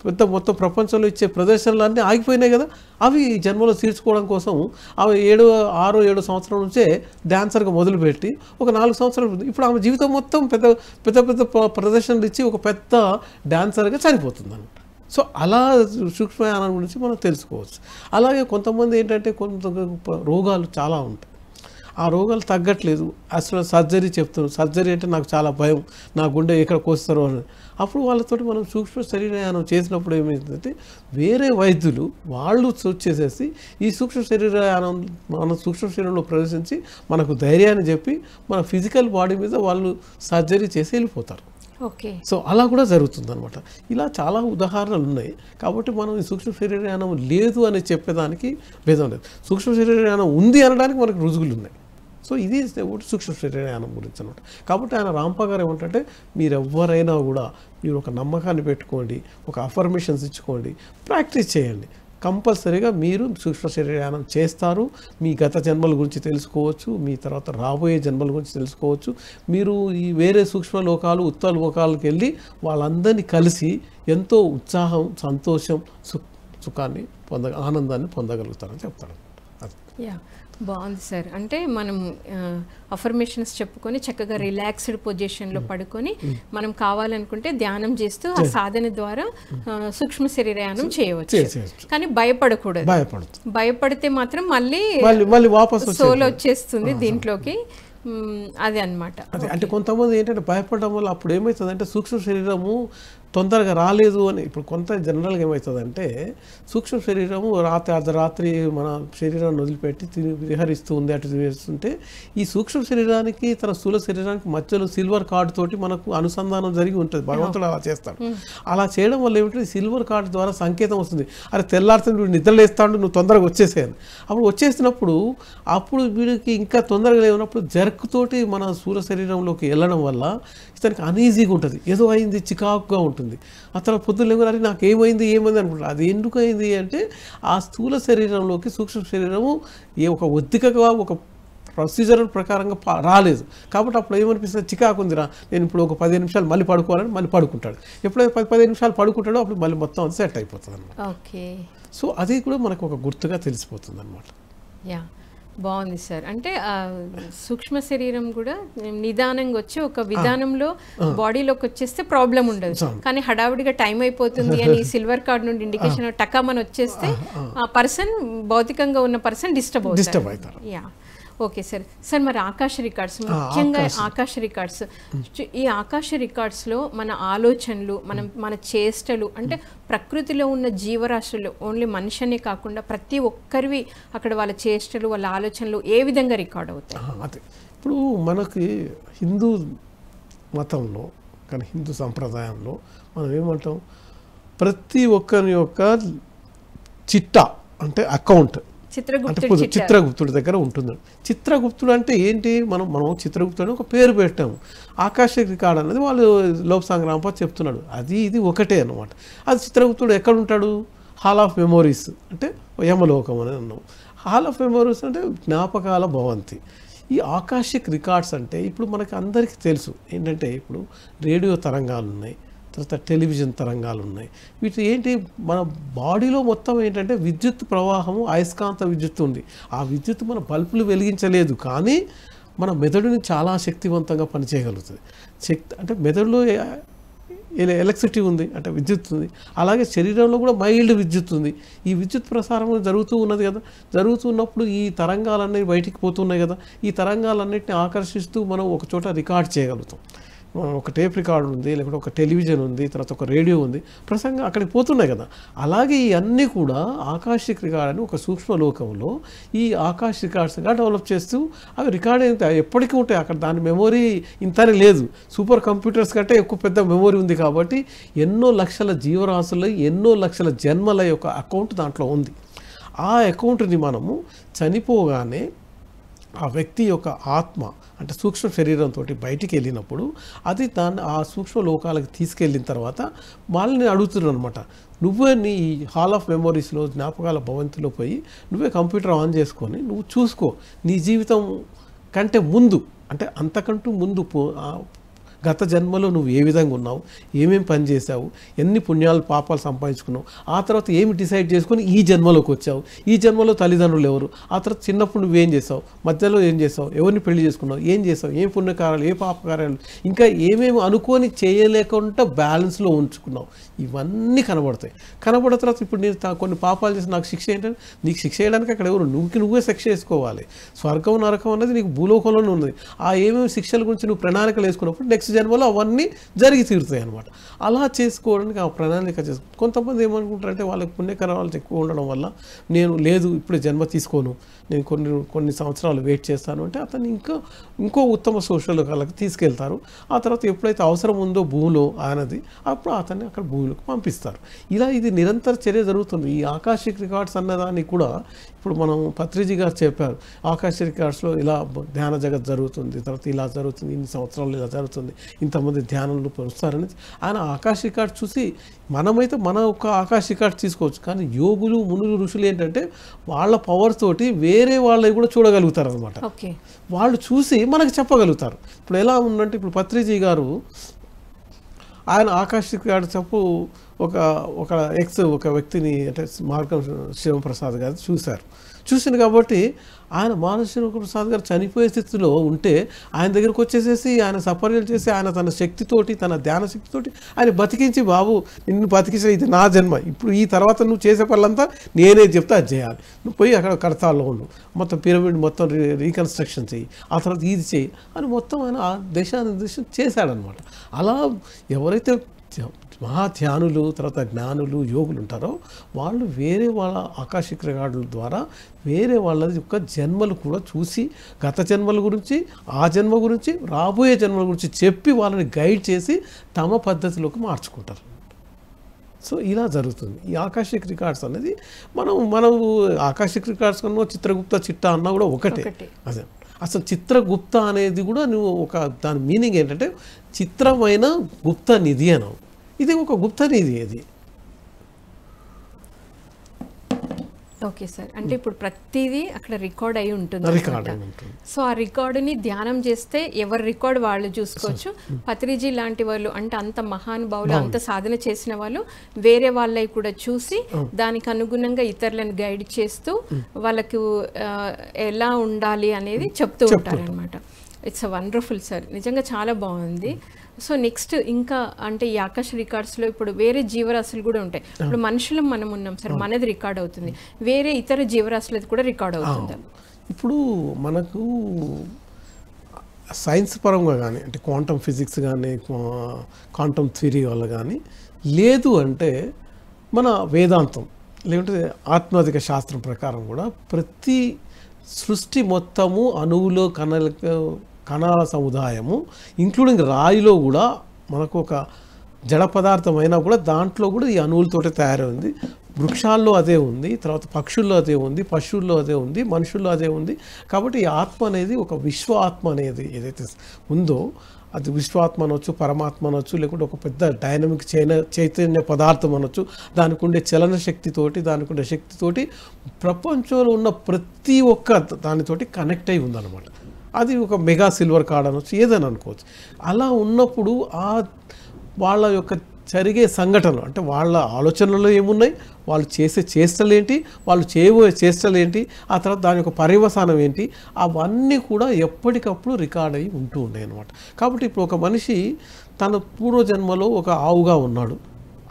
మొత్తం ప్రపంచంలో ఇచ్చే ప్రదర్శనలన్నీ ఆగిపోయినాయి కదా, అవి జన్మలో తీర్చుకోవడం కోసం ఆమె 6-7 సంవత్సరాల నుంచే డాన్సర్గా మొదలుపెట్టి ఒక 4 సంవత్సరాలు ఇప్పుడు ఆమె జీవితం మొత్తం పెద్ద పెద్ద పెద్ద ప్రదర్శనలు ఇచ్చి ఒక పెద్ద డాన్సర్గా చనిపోతుంది అన్నమాట. సో అలా సూక్ష్మయానం గురించి మనం తెలుసుకోవచ్చు. అలాగే కొంతమంది ఏంటంటే కొంత రోగాలు చాలా ఉంటాయి, ఆ రోగాలు తగ్గట్లేదు, అసలు సర్జరీ చెప్తున్నారు, సర్జరీ అంటే నాకు చాలా భయం, నా గుండె ఎక్కడ కోస్తారో అని. అప్పుడు వాళ్ళతోటి మనం సూక్ష్మ శరీరయానం చేసినప్పుడు ఏమైందంటే వేరే వైద్యులు వాళ్ళు చేసేసి ఈ సూక్ష్మ శరీరయానం మన సూక్ష్మ శరీరంలో ప్రవేశించి మనకు ధైర్యాన్ని చెప్పి మన ఫిజికల్ బాడీ మీద వాళ్ళు సర్జరీ చేసి వెళ్ళిపోతారు. ఓకే. సో అలా కూడా జరుగుతుంది అనమాట. ఇలా చాలా ఉదాహరణలు ఉన్నాయి. కాబట్టి మనం ఈ సూక్ష్మ శరీరయానం లేదు అని చెప్పేదానికి భేదం లేదు, సూక్ష్మ శరీరయానం ఉంది అనడానికి మనకు రుజువులు ఉన్నాయి. సో ఇది సూక్ష్మ శరీరయానం గురించి అనమాట. కాబట్టి ఆయన రాంప గారు ఏమంటే మీరు ఎవరైనా కూడా మీరు ఒక నమ్మకాన్ని పెట్టుకోండి, ఒక అఫర్మేషన్స్ ఇచ్చుకోండి, ప్రాక్టీస్ చేయండి, కంపల్సరీగా మీరు సూక్ష్మ శరీరయానం చేస్తారు. మీ గత జన్మల గురించి తెలుసుకోవచ్చు, మీ తర్వాత రాబోయే జన్మల గురించి తెలుసుకోవచ్చు. మీరు ఈ వేరే సూక్ష్మ లోకాలు ఉత్తర లోకాలకు వెళ్ళి వాళ్ళందరినీ కలిసి ఎంతో ఉత్సాహం, సంతోషం, సుఖాన్ని ఆనందాన్ని పొందగలుగుతారని చెప్తారు. యా, బాగుంది సార్. అంటే మనం అఫర్మేషన్స్ చెప్పుకొని చక్కగా రిలాక్స్డ్ పొజిషన్లో పడుకొని మనం కావాలనుకుంటే ధ్యానం చేస్తూ ఆ సాధన ద్వారా సూక్ష్మ శరీరయానం చేయవచ్చు. కానీ భయపడకూడదు, భయపడితే మాత్రం మళ్ళీ వాపస్ సోల్ వచ్చేస్తుంది దీంట్లోకి. అది అన్నమాట. అంటే కొంతమంది ఏంటంటే భయపడడం వల్ల అప్పుడు ఏమవుతుందంటే సూక్ష్మ శరీరము తొందరగా రాలేదు అని. ఇప్పుడు కొంత జనరల్గా ఏమవుతుందంటే సూక్ష్మ శరీరము అర్ధరాత్రి మన శరీరాన్ని వదిలిపెట్టి విహరిస్తూ ఉంది, అటు వేస్తుంటే ఈ సూక్ష్మ శరీరానికి తన స్థూల శరీరానికి మధ్యలో సిల్వర్ కార్డు తోటి మనకు అనుసంధానం జరిగి ఉంటుంది. భగవంతుడు అలా చేస్తాడు. అలా చేయడం వల్ల ఏమిటంటే సిల్వర్ కార్డు ద్వారా సంకేతం వస్తుంది, అరే తెల్లారితే వీడు నిద్రలేస్తాడు, నువ్వు తొందరగా వచ్చేసేయని. అప్పుడు వచ్చేసినప్పుడు వీడికి ఇంకా తొందరగా లేనప్పుడు జర్కుతోటి మన స్థూల శరీరంలోకి వెళ్ళడం వల్ల ఇతనికి అనీజీగా ఉంటుంది, ఏదో అయింది, చికాకుగా ఉంటుంది. ఆ తర్వాత పొద్దున్న లేకపోతే నాకు ఏమైంది అనుకుంటారు. అది ఎందుకు అయింది అంటే ఆ స్థూల శరీరంలోకి సూక్ష్మ శరీరము ఒక ఒత్తికగా ఒక ప్రొసీజర్ ప్రకారంగా రాలేదు. కాబట్టి అప్పుడు ఏమనిపిస్తుంది, చికాకు ఉందిరా, నేను ఇప్పుడు ఒక 15 నిమిషాలు మళ్ళీ పడుకోవాలని మళ్ళీ పడుకుంటాడు. ఎప్పుడైతే 15 నిమిషాలు పడుకుంటాడో అప్పుడు మళ్ళీ మొత్తం అది సెట్ అయిపోతుంది అనమాట. ఓకే. సో అది కూడా మనకు ఒక గుర్తుగా తెలిసిపోతుంది అనమాట. యా, బాగుంది సార్. అంటే సూక్ష్మ శరీరం కూడా నిదానంగా వచ్చి ఒక విధానంలో బాడీలోకి వచ్చేస్తే ప్రాబ్లం ఉండదు. కానీ హడావుడిగా టైం అయిపోతుంది అని సిల్వర్ కార్డ్ నుండి ఇండికేషన్ టకామని వచ్చేస్తే ఆ పర్సన్, భౌతికంగా ఉన్న పర్సన్ డిస్టర్బ్ అవుతారు. Yeah, okay sir. సార్ మరి ఆకాశ రికార్డ్స్, ముఖ్యంగా ఆకాశ రికార్డ్స్, ఈ ఆకాశ రికార్డ్స్లో మన ఆలోచనలు, మన చేష్టలు, అంటే ప్రకృతిలో ఉన్న జీవరాశులు, ఓన్లీ మనిషినే కాకుండా ప్రతి ఒక్కరివి అక్కడ వాళ్ళ చేష్టలు, వాళ్ళ ఆలోచనలు ఏ విధంగా రికార్డ్ అవుతాయి? అదే ఇప్పుడు మనకి హిందూ మతంలో కానీ హిందూ సంప్రదాయంలో మనం ఏమంటాం, ప్రతి ఒక్కరి యొక్క చిట్టా అంటే అకౌంట్ చిత్రగుప్తుడి దగ్గర ఉంటుంది. చిత్రగుప్తుడు అంటే ఏంటి, మనం చిత్రగుప్తుడు ఒక పేరు పెట్టాము. ఆకాశ రికార్డ్ అనేది వాళ్ళు లోక్సాంగ్ రాంప చెప్తున్నాడు, అది ఇది ఒకటే అనమాట. అది చిత్రగుప్తుడు ఎక్కడ ఉంటాడు, హాల్ ఆఫ్ మెమోరీస్ అంటే యమలోకం అని అన్నాం. హాల్ ఆఫ్ మెమోరీస్ అంటే జ్ఞాపకాల భవంతి. ఈ ఆకాశిక్ రికార్డ్స్ అంటే ఇప్పుడు మనకి అందరికీ తెలుసు ఏంటంటే, ఇప్పుడు రేడియో తరంగాలు ఉన్నాయి, తర్వాత టెలివిజన్ తరంగాలు ఉన్నాయి. వీటి ఏంటి, మన బాడీలో మొత్తం ఏంటంటే విద్యుత్ ప్రవాహము, అయస్కాంత విద్యుత్ ఉంది. ఆ విద్యుత్ మన బల్బులు వెలిగించలేదు, కానీ మన మెదడుని చాలా శక్తివంతంగా పనిచేయగలుగుతుంది. అంటే మెదడులో ఎలక్ట్రిసిటీ ఉంది, అంటే విద్యుత్ ఉంది. అలాగే శరీరంలో కూడా మైల్డ్ విద్యుత్ ఉంది. ఈ విద్యుత్ ప్రసారం జరుగుతూ ఉన్నది కదా, జరుగుతున్నప్పుడు ఈ తరంగాలన్నీ బయటికి పోతున్నాయి కదా, ఈ తరంగాలన్నింటినీ ఆకర్షిస్తూ మనం ఒక చోట రికార్డ్ చేయగలుగుతాం. ఒక టేప్ రికార్డు ఉంది, లేకుంటే ఒక టెలివిజన్ ఉంది, తర్వాత ఒక రేడియో ఉంది, ప్రసంగం అక్కడికి పోతున్నాయి కదా. అలాగే ఇవన్నీ కూడా ఆకాశిక్ రికార్డ్ అని ఒక సూక్ష్మ లోకంలో ఈ ఆకాశ్ రికార్డ్స్గా డెవలప్ చేస్తూ అవి రికార్డ్ అయితే ఎప్పటికీ ఉంటాయి. అక్కడ దాని మెమొరీ ఇంతనే లేదు, సూపర్ కంప్యూటర్స్ కంటే ఎక్కువ పెద్ద మెమొరీ ఉంది. కాబట్టి ఎన్నో లక్షల జీవరాశులు, ఎన్నో లక్షల జన్మల యొక్క అకౌంట్ దాంట్లో ఉంది. ఆ అకౌంట్ని మనము చనిపోగానే ఆ వ్యక్తి యొక్క ఆత్మ అంటే సూక్ష్మ శరీరంతో బయటికి వెళ్ళినప్పుడు అది దాన్ని ఆ సూక్ష్మ లోకాలకు తీసుకెళ్ళిన తర్వాత వాళ్ళని అడుగుతున్నారు అనమాట, నువ్వే నీ హాల్ ఆఫ్ మెమొరీస్లో జ్ఞాపకాల భవంతిలో పోయి నువ్వే కంప్యూటర్ ఆన్ చేసుకొని నువ్వు చూసుకో, నీ జీవితం కంటే ముందు అంటే అంతకంటూ ముందు గత జన్మలో నువ్వు ఏ విధంగా ఉన్నావు, ఏమేమి పని చేసావు, ఎన్ని పుణ్యాలు పాపాలు సంపాదించుకున్నావు, ఆ తర్వాత ఏమి డిసైడ్ చేసుకొని ఈ జన్మలోకి వచ్చావు, ఈ జన్మలో తల్లిదండ్రులు ఎవరు, ఆ తర్వాత చిన్నప్పుడు నువ్వేం చేసావు, మధ్యలో ఏం చేసావు, ఎవరిని పెళ్లి చేసుకున్నావు, ఏం చేసావు, ఏం పుణ్యకార్యాలు, ఏ పాపకార్యాలు, ఇంకా ఏమేమి అనుకొని చేయలేకుండా బ్యాలెన్స్లో ఉంచుకున్నావు, ఇవన్నీ కనబడతాయి. కనబడిన తర్వాత ఇప్పుడు నేను కొన్ని పాపాలు చేసి నాకు శిక్ష ఏంటంటే, నీకు శిక్ష చేయడానికి అక్కడ ఎవరు, నువ్వే శిక్ష చేసుకోవాలి. స్వర్గం నరకం అనేది నీకు భూలోకంలోనే ఉంది. ఆ ఏమేమి శిక్షల గురించి నువ్వు ప్రణాళికలు వేసుకున్నప్పుడు నెక్స్ట్ జన్మలో అవన్నీ జరిగి తీరుతాయి అనమాట. అలా చేసుకోవడానికి ఆ ప్రణాళిక చేసుకో. కొంతమంది ఏమనుకుంటారంటే వాళ్ళకి పుణ్యకరాలు ఎక్కువ ఉండడం వల్ల నేను లేదు ఇప్పుడు జన్మ తీసుకోను, నేను కొన్ని సంవత్సరాలు వెయిట్ చేస్తాను అంటే అతన్ని ఇంకో ఉత్తమ సోషల్ వాళ్ళకి తీసుకెళ్తారు. ఆ తర్వాత ఎప్పుడైతే అవసరం ఉందో భూమిలో ఆయనది అప్పుడు అతన్ని అక్కడ భూమిలోకి పంపిస్తారు. ఇలా ఇది నిరంతర చర్య జరుగుతుంది. ఈ ఆకాశిక్ రికార్డ్స్ అన్నదానికి కూడా ఇప్పుడు మనం పత్రిజీ గారు చెప్పారు, ఆకాశిక్ రికార్డ్స్లో ఇలా ధ్యాన జగత్ జరుగుతుంది, తర్వాత ఇలా జరుగుతుంది, ఇన్ని సంవత్సరాలు ఇలా జరుగుతుంది, ఇంతమంది ధ్యానంలో వస్తారని ఆయన ఆకాశ రికార్డ్ చూసి మనమైతే మన ఒక ఆకాశ రికార్డ్ తీసుకోవచ్చు. కానీ యోగులు మునులు ఋషులు ఏంటంటే వాళ్ళ పవర్ తోటి వేరే వాళ్ళని కూడా చూడగలుగుతారు అనమాట. వాళ్ళు చూసి మనకు చెప్పగలుగుతారు. ఇప్పుడు ఎలా ఉందంటే ఇప్పుడు పత్రిజీ గారు ఆయన ఆకాశ రికార్డ్ చెప్పు ఒక వ్యక్తిని అంటే మార్గం శివప్రసాద్ గారు చూసింది కాబట్టి ఆయన మానవ ప్రసాద్ గారు చనిపోయే స్థితిలో ఉంటే ఆయన దగ్గరకు వచ్చేసేసి ఆయన సపర్యలు చేసి ఆయన తన శక్తితోటి తన ధ్యాన శక్తితోటి ఆయన బతికించి, బాబు నిన్ను బతికించిన ఇది నా జన్మ, ఇప్పుడు ఈ తర్వాత నువ్వు చేసే పనులంతా నేనే చెప్తే అది చేయాలి, నువ్వు పోయి అక్కడ కడతాల్లో ఉండు, మొత్తం పిరమిడ్ మొత్తం రీకన్స్ట్రక్షన్ చెయ్యి, ఆ తర్వాత ఇది చెయ్యి అని మొత్తం ఆయన ఆ దిశానిర్దేశం చేశాడనమాట. అలా ఎవరైతే మహాధ్యానులు తర్వాత జ్ఞానులు యోగులు ఉంటారో వాళ్ళు వేరే వాళ్ళ ఆకాశిక రికార్డుల ద్వారా వేరే వాళ్ళ యొక్క జన్మలు కూడా చూసి గత జన్మల గురించి, ఆ జన్మ గురించి, రాబోయే జన్మల గురించి చెప్పి వాళ్ళని గైడ్ చేసి తమ పద్ధతిలోకి మార్చుకుంటారు. సో ఇలా జరుగుతుంది. ఈ ఆకాశిక్ రికార్డ్స్ అనేది మనం ఆకాశిక్ రికార్డ్స్ కన్నా చిత్రగుప్త చిట్టా అన్నా కూడా ఒకటే. అదే అసలు చిత్రగుప్త అనేది కూడా నువ్వు దాని మీనింగ్ ఏంటంటే చిత్రమైన గుప్త నిధి అను. ఇది ఒక గుప్త నిధి. ఇది ఓకే సార్, అంటే ఇప్పుడు ప్రతిదీ అక్కడ రికార్డ్ అయి ఉంటుంది. సో ఆ రికార్డుని ధ్యానం చేస్తే ఎవరి రికార్డు వాళ్ళు చూసుకోవచ్చు. పత్రిజీ లాంటి వాళ్ళు అంటే అంత మహానుభావులు, అంత సాధన చేసిన వాళ్ళు వేరే వాళ్ళవి కూడా చూసి దానికి అనుగుణంగా ఇతరులను గైడ్ చేస్తూ వాళ్ళకు ఎలా ఉండాలి అనేది చెప్తూ ఉంటారనమాట. ఇట్స్ వండర్ఫుల్ సార్, నిజంగా చాలా బాగుంది. సో నెక్స్ట్ ఇంకా అంటే ఈ ఆకాశ రికార్డ్స్లో ఇప్పుడు వేరే జీవరాశులు కూడా ఉంటాయి. ఇప్పుడు మనుషులు మనం ఉన్నాం సార్, మనది రికార్డ్ అవుతుంది, వేరే ఇతర జీవరాశులది కూడా రికార్డ్ అవుతుంది. ఇప్పుడు మనకు సైన్స్ పరంగా కానీ అంటే క్వాంటమ్ ఫిజిక్స్ కానీ క్వాంటమ్ థియరీ వల్ల కానీ లేదు అంటే మన వేదాంతం లేకుంటే ఆత్మాధిక శాస్త్రం ప్రకారం కూడా ప్రతి సృష్టి మొత్తము అణువులో కణాల సముదాయము ఇంక్లూడింగ్ రాయిలో కూడా మనకు ఒక జడ పదార్థం అయినా కూడా దాంట్లో కూడా ఈ అణువులతోటే తయారైంది. వృక్షాల్లో అదే ఉంది, తర్వాత పక్షుల్లో అదే ఉంది, పశువుల్లో అదే ఉంది, మనుషుల్లో అదే ఉంది. కాబట్టి ఈ ఆత్మ అనేది ఒక విశ్వ ఆత్మ అనేది ఏదైతే ఉందో అది విశ్వాత్మ అనొచ్చు, పరమాత్మ అనొచ్చు, లేకుంటే ఒక పెద్ద డైనమిక్ చైతన్య పదార్థం అనొచ్చు. దానికి ఉండే చలన శక్తితోటి, దానికి ఉండే శక్తితోటి ప్రపంచంలో ఉన్న ప్రతి ఒక్క దానితోటి కనెక్ట్ అయి ఉందన్నమాట. అది ఒక మెగా సిల్వర్ కార్డ్ అనొచ్చు, ఏదని అనుకోవచ్చు. అలా ఉన్నప్పుడు వాళ్ళ యొక్క జరిగే సంఘటనలు అంటే వాళ్ళ ఆలోచనలు ఏమున్నాయి, వాళ్ళు చేసే చేష్టలు ఏంటి, వాళ్ళు చేయబోయే చేష్టలు ఏంటి, ఆ తర్వాత దాని యొక్క పర్యవసానం ఏంటి, అవన్నీ కూడా ఎప్పటికప్పుడు రికార్డ్ అయ్యి ఉంటూ ఉన్నాయి అన్నమాట. కాబట్టి ఇప్పుడు ఒక మనిషి తన పూర్వజన్మలో ఒక ఆవుగా ఉన్నాడు,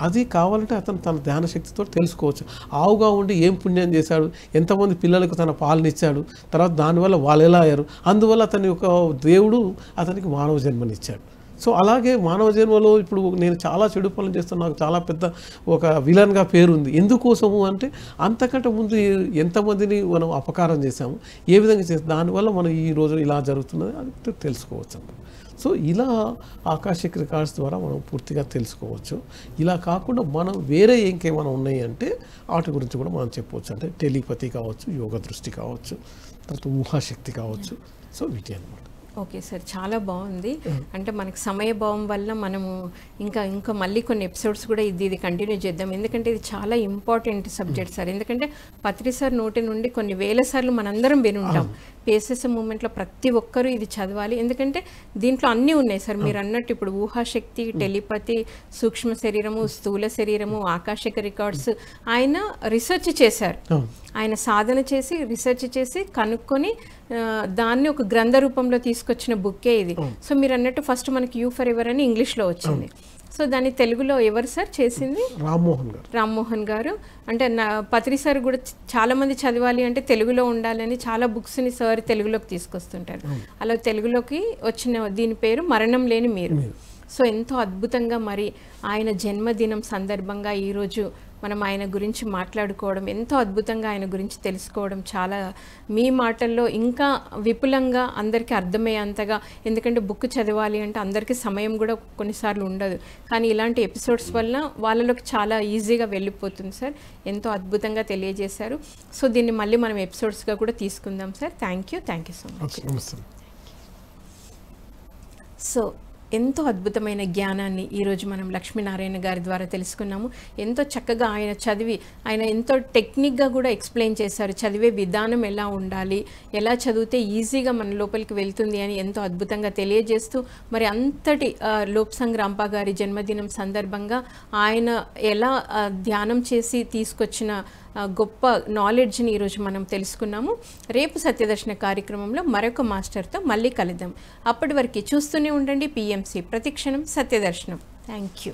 అది కావాలంటే అతను తన ధ్యాన శక్తితో తెలుసుకోవచ్చు. ఆవుగా ఉండి ఏం పుణ్యం చేశాడు, ఎంతమంది పిల్లలకు తన పాలనిచ్చాడు, తర్వాత దానివల్ల వాళ్ళు ఎలా అయ్యారు, అందువల్ల అతని యొక్క దేవుడు అతనికి మానవ జన్మనిచ్చాడు. సో అలాగే మానవ జన్మలో ఇప్పుడు నేను చాలా చెడు పనులు చేస్తాను, నాకు చాలా పెద్ద ఒక విలన్గా పేరుంది. ఎందుకోసము అంటే అంతకంటే ముందు ఎంతమందిని మనం అపకారం చేశాము, ఏ విధంగా చేస్తాం, దానివల్ల మనం ఈ రోజు ఇలా జరుగుతున్నది అది తెలుసుకోవచ్చు అన్నమాట. సో ఇలా ఆకాశిక్ రికార్డ్స్ ద్వారా మనం పూర్తిగా తెలుసుకోవచ్చు. ఇలా కాకుండా మనం వేరే ఇంకేమైనా ఉన్నాయి అంటే వాటి గురించి కూడా మనం చెప్పవచ్చు. అంటే టెలిపతి కావచ్చు, యోగ దృష్టి కావచ్చు, తర్వాత ఊహాశక్తి కావచ్చు. సో వీటి అన్నమాట. ఓకే సార్, చాలా బాగుంది. అంటే మనకు సమయభావం వల్ల మనము ఇంకా మళ్ళీ కొన్ని ఎపిసోడ్స్ కూడా ఇది కంటిన్యూ చేద్దాం, ఎందుకంటే ఇది చాలా ఇంపార్టెంట్ సబ్జెక్ట్ సార్. ఎందుకంటే పత్రి సార్ నోటి నుండి కొన్ని వేల సార్లు మనందరం వినుంటాం. పిఎస్ఎస్ మూమెంట్లో ప్రతి ఒక్కరూ ఇది చదవాలి, ఎందుకంటే దీంట్లో అన్నీ ఉన్నాయి సార్. మీరు అన్నట్టు ఇప్పుడు ఊహాశక్తి, టెలిపతి, సూక్ష్మ శరీరము, స్థూల శరీరము, ఆకాశిక రికార్డ్స్ ఆయన రీసెర్చ్ చేశారు. ఆయన సాధన చేసి రీసెర్చ్ చేసి కనుక్కొని దాన్ని ఒక గ్రంథ రూపంలో తీసుకొచ్చిన బుక్కే ఇది. సో మీరు అన్నట్టు ఫస్ట్ మనకి యూ ఫర్ ఎవర్ అని ఇంగ్లీష్లో వచ్చింది. సో దాన్ని తెలుగులో ఎవరు సార్ చేసింది? రామ్మోహన్ గారు. అంటే పత్రి సార్ కూడా చాలా మంది చదవాలి అంటే తెలుగులో ఉండాలని చాలా బుక్స్ని సార్ తెలుగులోకి తీసుకొస్తుంటారు. అలా తెలుగులోకి వచ్చిన దీని పేరు మరణం లేని మీరు. సో ఎంతో అద్భుతంగా మరి ఆయన జన్మదినం సందర్భంగా ఈరోజు మనం ఆయన గురించి మాట్లాడుకోవడం, ఎంతో అద్భుతంగా ఆయన గురించి తెలుసుకోవడం, చాలా మీ మాటల్లో ఇంకా విపులంగా అందరికీ అర్థమయ్యేంతగా, ఎందుకంటే బుక్ చదవాలి అంటే అందరికీ సమయం కూడా కొన్నిసార్లు ఉండదు, కానీ ఇలాంటి ఎపిసోడ్స్ వల్ల వాళ్ళలోకి చాలా ఈజీగా వెళ్ళిపోతుంది సార్. ఎంతో అద్భుతంగా తెలియజేశారు. సో దీన్ని మళ్ళీ మనం ఎపిసోడ్స్గా కూడా తీసుకుందాం sir. Thank you so much. So ఎంతో అద్భుతమైన జ్ఞానాన్ని ఈరోజు మనం లక్ష్మీనారాయణ గారి ద్వారా తెలుసుకున్నాము. ఎంతో చక్కగా ఆయన చదివి ఆయన ఎంతో టెక్నిక్గా కూడా ఎక్స్ప్లెయిన్ చేశారు. చదివే విధానం ఎలా ఉండాలి, ఎలా చదివితే ఈజీగా మన లోపలికి వెళ్తుంది అని ఎంతో అద్భుతంగా తెలియజేస్తూ, మరి అంతటి లోప్సంగ్ రాంపా గారి జన్మదినం సందర్భంగా ఆయన ఎలా ధ్యానం చేసి తీసుకొచ్చిన గొప్ప నాలెడ్జ్ని ఈరోజు మనం తెలుసుకున్నాము. రేపు సత్యదర్శన కార్యక్రమంలో మరొక మాస్టర్తో మళ్ళీ కలుద్దాం. అప్పటి వరకు చూస్తూనే ఉండండి PMC, ప్రతిక్షణం సత్యదర్శనం. Thank you.